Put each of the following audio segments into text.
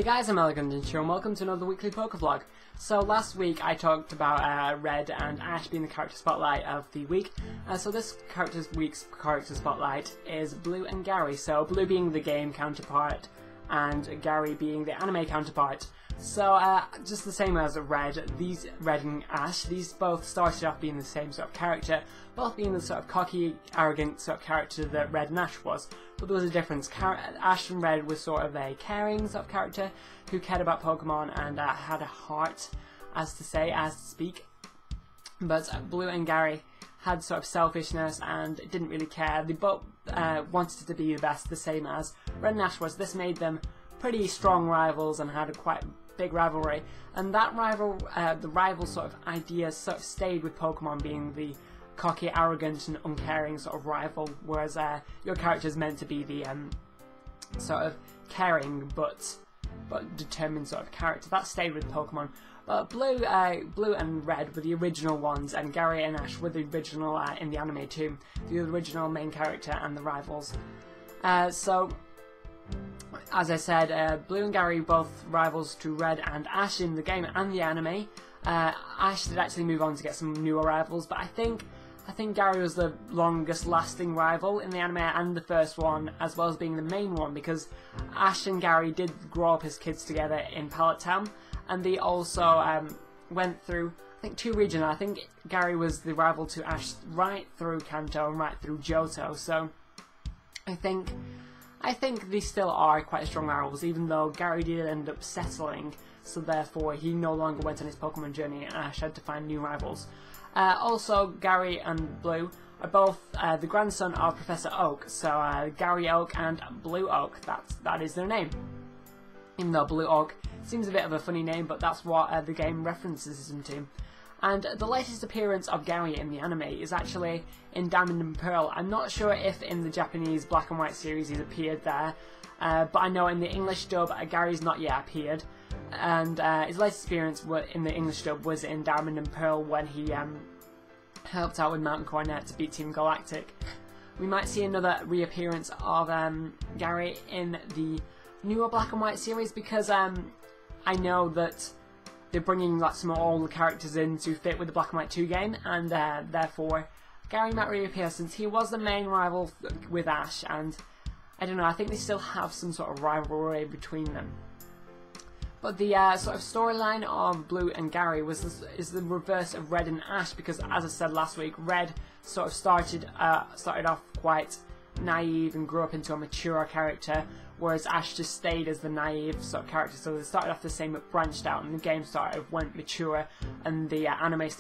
guys, I'm Elegant and welcome to another weekly Pokevlog. So last week I talked about Red and Ash being the character spotlight of the week. So this week's character spotlight is Blue and Gary. So Blue being the game counterpart and Gary being the anime counterpart. So just the same as Red and Ash, these both started off being the same sort of character, both being the sort of cocky, arrogant sort of character that Red and Ash was. But there was a difference. Ash and Red was sort of a caring sort of character who cared about Pokemon and had a heart, as to speak. But Blue and Gary had sort of selfishness and didn't really care. They both wanted to be the best, the same as Red and Ash was. This made them pretty strong rivals and had a quite big rivalry. And that the rival sort of idea sort of stayed with Pokemon being the cocky, arrogant and uncaring sort of rival, whereas your character is meant to be the sort of caring but determined sort of character. That stayed with Pokemon. But Blue and Red were the original ones, and Gary and Ash were the original in the anime too, the original main character and the rivals. So, as I said, Blue and Gary both rivals to Red and Ash in the game and the anime. Ash did actually move on to get some newer rivals, but I think Gary was the longest lasting rival in the anime and the first one, as well as being the main one, because Ash and Gary did grow up as kids together in Pallet Town, and they also went through, I think, 2 regions. I think Gary was the rival to Ash right through Kanto and right through Johto, so I think they still are quite strong rivals, even though Gary did end up settling, so therefore he no longer went on his Pokemon journey and Ash had to find new rivals. Also, Gary and Blue are both the grandson of Professor Oak, so Gary Oak and Blue Oak, that is their name. Even though Blue Oak seems a bit of a funny name, but that's what the game references him to. And the latest appearance of Gary in the anime is actually in Diamond and Pearl. I'm not sure if in the Japanese Black and White series he's appeared there, but I know in the English dub Gary's not yet appeared. And his latest appearance in the English dub was in Diamond and Pearl when he helped out with Mountain Coronet to beat Team Galactic. We might see another reappearance of Gary in the newer Black and White series, because I know that they're bringing some old characters in to fit with the Black and White 2 game, and therefore Gary might reappear since he was the main rival with Ash, and I don't know, I think they still have some sort of rivalry between them. But the sort of storyline of Blue and Gary is the reverse of Red and Ash, because as I said last week, Red sort of started off quite naive and grew up into a mature character, whereas Ash just stayed as the naive sort of character. So they started off the same but branched out, and the game went mature, and the anime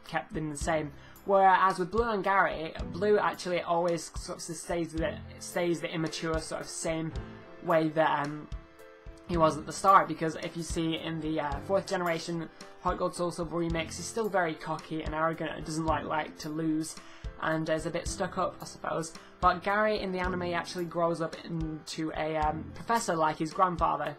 kept them the same. Whereas with Blue and Gary, Blue actually always sort of stays the immature sort of same way that he was at the start, because if you see in the 4th generation Heart Gold Soul Silver remix, he's still very cocky and arrogant and doesn't like to lose, and is a bit stuck up, I suppose. But Gary in the anime actually grows up into a professor like his grandfather,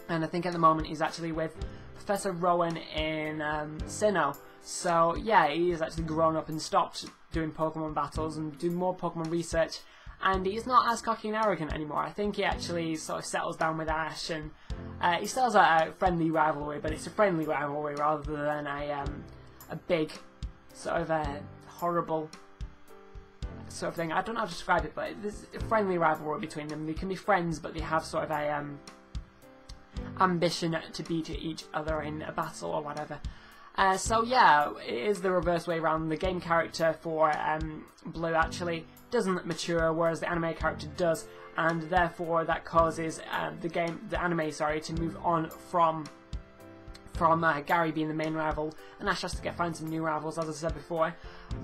and I think at the moment he's actually with Professor Rowan in Sinnoh. So yeah, he has actually grown up and stopped doing Pokemon battles and doing more Pokemon research, and he's not as cocky and arrogant anymore. I think he actually sort of settles down with Ash, and he still has a friendly rivalry, but it's a friendly rivalry rather than a big sort of horrible sort of thing. I don't know how to describe it, but there's a friendly rivalry between them. They can be friends, but they have sort of a ambition to beat each other in a battle or whatever. So yeah, it is the reverse way around. The game character for Blue actually doesn't mature, whereas the anime character does, and therefore that causes the anime to move on from Gary being the main rival, and Ash has to find some new rivals, as I said before,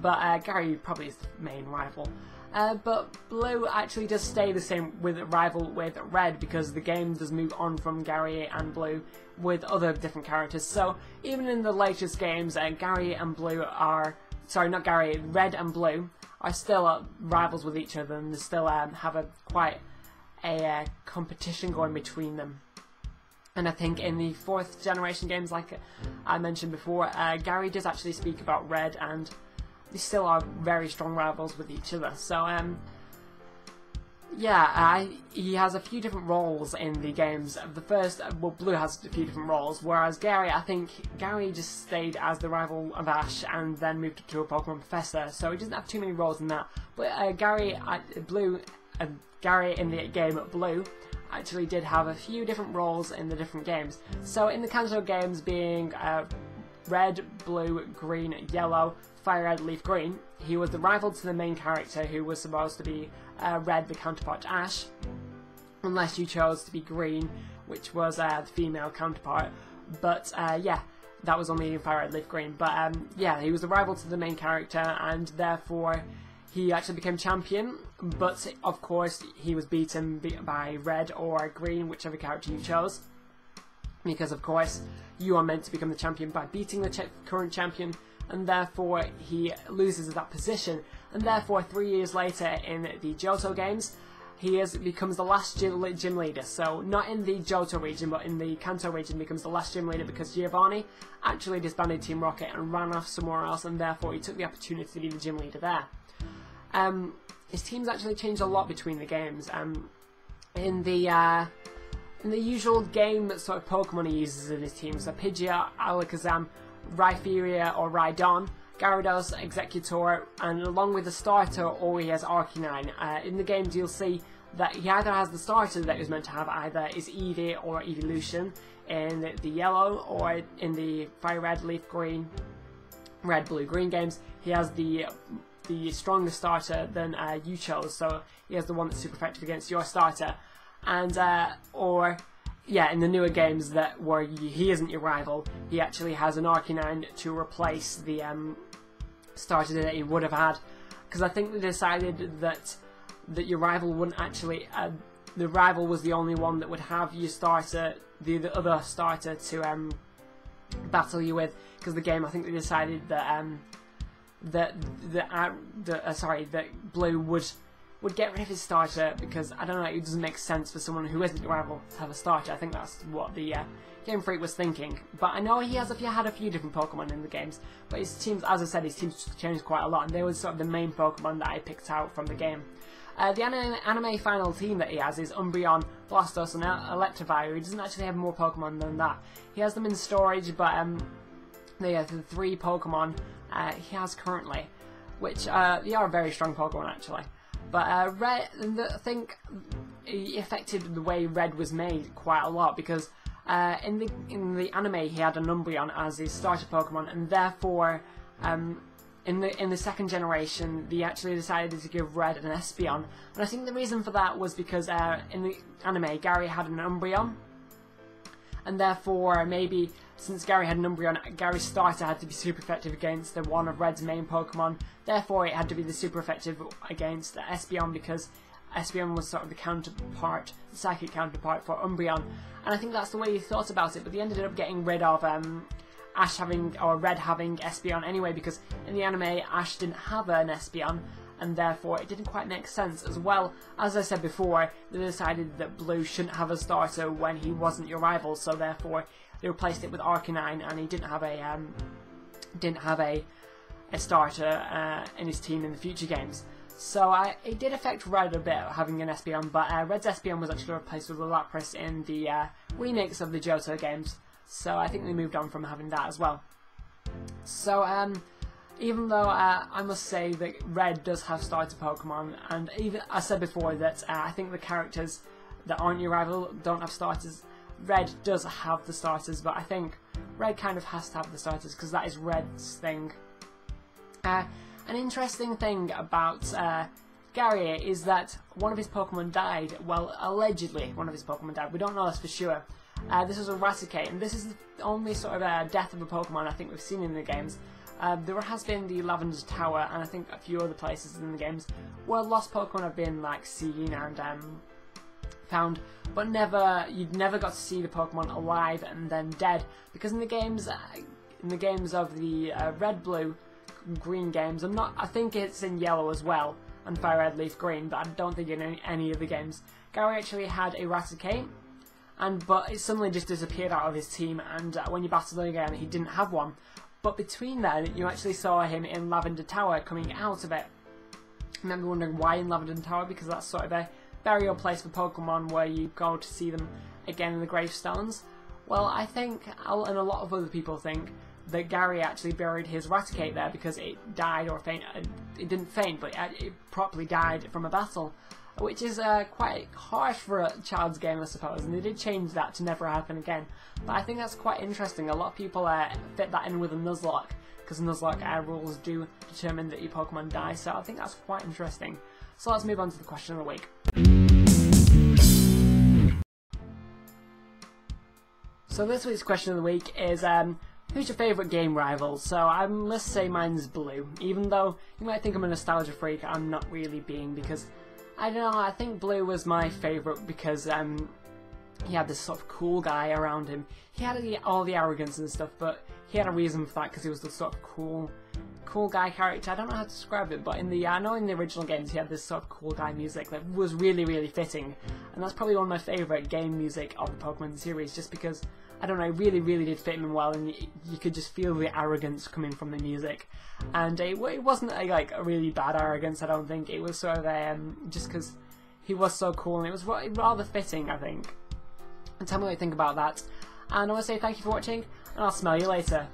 but Gary probably is the main rival. But Blue actually does stay the same rival with Red, because the game does move on from Gary and Blue with other different characters. So even in the latest games, Red and Blue are still rivals with each other, and they still have quite a competition going between them. And I think in the 4th generation games, like I mentioned before, Gary does actually speak about Red, and they still are very strong rivals with each other. So yeah, he has a few different roles in the games. The first, well, Blue has a few different roles, whereas Gary, I think Gary just stayed as the rival of Ash and then moved up to a Pokemon Professor, so he doesn't have too many roles in that. But Gary in the game Blue actually did have a few different roles in the different games. So in the Kanto games being Red, Blue, Green, Yellow, Fire Red, Leaf Green, he was the rival to the main character who was supposed to be Red, the counterpart to Ash, unless you chose to be Green, which was the female counterpart. But yeah, that was only in Fire Red, Leaf Green. But yeah, he was the rival to the main character, and therefore he actually became champion. But of course, he was beaten by Red or Green, whichever character you chose, because of course you are meant to become the champion by beating the current champion, and therefore he loses that position. And therefore 3 years later in the Johto games, he becomes the last gym leader. So not in the Johto region, but in the Kanto region becomes the last gym leader, because Giovanni actually disbanded Team Rocket and ran off somewhere else, and therefore he took the opportunity to be the gym leader there. His teams actually changed a lot between the games. In the usual game sort of Pokemon he uses in his team, so Pidgeot, Alakazam, Rhyperior or Rhydon, Gyarados, Executor, and along with the starter, or he has Arcanine. In the games you'll see that he either has the starter that he was meant to have, either is Eevee or Evolution in the Yellow, or in the Fire Red, Leaf Green, Red, Blue, Green games, he has the stronger starter than you chose, so he has the one that's super effective against your starter. And or yeah, in the newer games that where he isn't your rival, he actually has an Arcanine to replace the starter that he would have had, because I think they decided that your rival wouldn't actually. The rival was the only one that would have your starter, the other starter to battle you with, because the game, I think they decided that that Blue would get rid of his starter, because I don't know, it doesn't make sense for someone who isn't your rival to have a starter. I think that's what the Game Freak was thinking. But I know he had a few different Pokemon in the games, but his teams, as I said, his teams changed quite a lot, and they were sort of the main Pokemon that I picked out from the game. The anime final team that he has is Umbreon, Blastos, and Electivire. He doesn't actually have more Pokemon than that. He has them in storage, but they are the 3 Pokemon he has currently, which they are very strong Pokemon actually. But Red, I think it affected the way Red was made quite a lot, because in the anime he had an Umbreon as his starter Pokemon, and therefore in the second generation they actually decided to give Red an Espeon. And I think the reason for that was because in the anime Gary had an Umbreon, and therefore maybe since Gary had an Umbreon, Gary's starter had to be super effective against one of Red's main Pokemon. Therefore, it had to be the super effective against Espeon, because Espeon was sort of the counterpart, the psychic counterpart for Umbreon. And I think that's the way he thought about it. But they ended up getting rid of Ash having, or Red having Espeon anyway, because in the anime Ash didn't have an Espeon, and therefore it didn't quite make sense. As well, as I said before, they decided that Blue shouldn't have a starter when he wasn't your rival, so therefore they replaced it with Arcanine, and he didn't have a starter in his team in the future games. So it did affect Red a bit having an Espeon, but Red's Espeon was actually replaced with a Lapras in the remakes of the Johto games, so I think they moved on from having that as well. So even though I must say that Red does have starter Pokemon, and even I said before that I think the characters that aren't your rival don't have starters, Red does have the starters, but I think Red kind of has to have the starters because that is Red's thing. An interesting thing about Gary is that one of his Pokemon died. Well, allegedly one of his Pokemon died. We don't know this for sure. This was a Raticate, and this is the only sort of death of a Pokemon I think we've seen in the games. There has been the Lavender Tower, and I think a few other places in the games where lost Pokemon have been like seen and found, but you've never got to see the Pokemon alive and then dead, because in the games of the Red, Blue, Green games, I think it's in Yellow as well, and Fire Red, Leaf Green, but I don't think in any of the games. Gary actually had a Raticate, but it suddenly just disappeared out of his team, and when you battled him again, he didn't have one. But between then, you actually saw him in Lavender Tower coming out of it. I remember wondering why in Lavender Tower, because that's sort of burial place for Pokemon where you go to see them again in the gravestones. Well, I think, and a lot of other people think, that Gary actually buried his Raticate there because it died or fainted. It didn't faint, but it properly died from a battle, which is quite harsh for a child's game, I suppose, and they did change that to never happen again. But I think that's quite interesting. A lot of people fit that in with a Nuzlocke, because Nuzlocke rules do determine that your Pokemon die, so I think that's quite interesting. So let's move on to the question of the week. So this week's question of the week is, who's your favourite game rival? So let's say mine's Blue. Even though you might think I'm a nostalgia freak, I'm not really being, because, I don't know, I think Blue was my favourite because he had this sort of cool guy around him. He had all the arrogance and stuff, but he had a reason for that because he was the sort of cool guy character. I don't know how to describe it, but I know in the original games he had this sort of cool guy music that was really, really fitting, and that's probably one of my favourite game music of the Pokemon series, just because, I don't know, it really, really did fit him well, and you could just feel the arrogance coming from the music. And it wasn't like a really bad arrogance, I don't think. It was sort of just because he was so cool, and it was rather fitting, I think. And tell me what you think about that. And I want to say thank you for watching, and I'll smell you later.